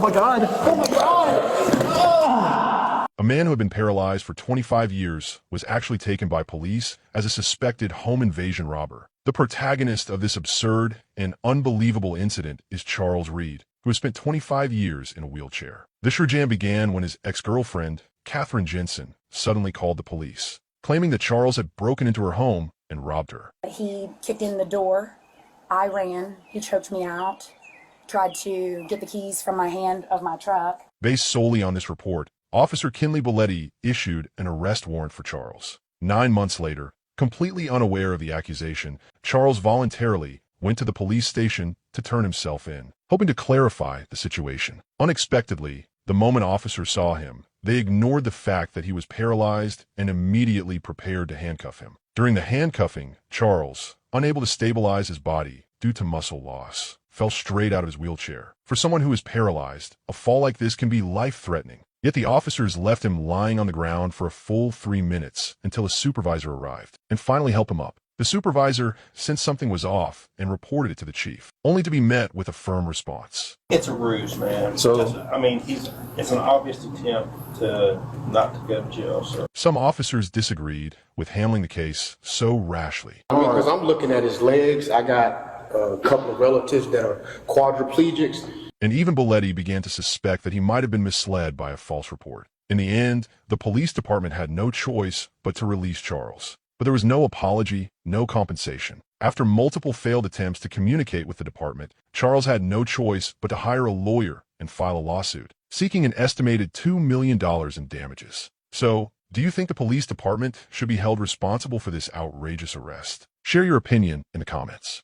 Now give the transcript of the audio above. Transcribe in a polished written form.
my God. Oh my God. A man who had been paralyzed for 25 years was actually taken by police as a suspected home invasion robber. The protagonist of this absurd and unbelievable incident is Charles Reed, who has spent 25 years in a wheelchair. This jam began when his ex-girlfriend, Catherine Jensen, suddenly called the police, claiming that Charles had broken into her home and robbed her. He kicked in the door. I ran. He choked me out. Tried to get the keys from my hand of my truck. Based solely on this report, Officer Kinley Belletti issued an arrest warrant for Charles. 9 months later, completely unaware of the accusation, Charles voluntarily went to the police station to turn himself in, hoping to clarify the situation. Unexpectedly, the moment officers saw him, they ignored the fact that he was paralyzed and immediately prepared to handcuff him. During the handcuffing, Charles, unable to stabilize his body due to muscle loss, fell straight out of his wheelchair. For someone who is paralyzed, a fall like this can be life-threatening. Yet the officers left him lying on the ground for a full 3 minutes until a supervisor arrived and finally helped him up. The supervisor sensed something was off and reported it to the chief, only to be met with a firm response. It's a ruse, man. It's an obvious attempt not to go to jail, sir. Some officers disagreed with handling the case so rashly. Because I'm looking at his legs. I got a couple of relatives that are quadriplegics. And even Belletti began to suspect that he might have been misled by a false report. In the end, the police department had no choice but to release Charles. But there was no apology, no compensation. After multiple failed attempts to communicate with the department, Charles had no choice but to hire a lawyer and file a lawsuit, seeking an estimated $2 million in damages. So, do you think the police department should be held responsible for this outrageous arrest? Share your opinion in the comments.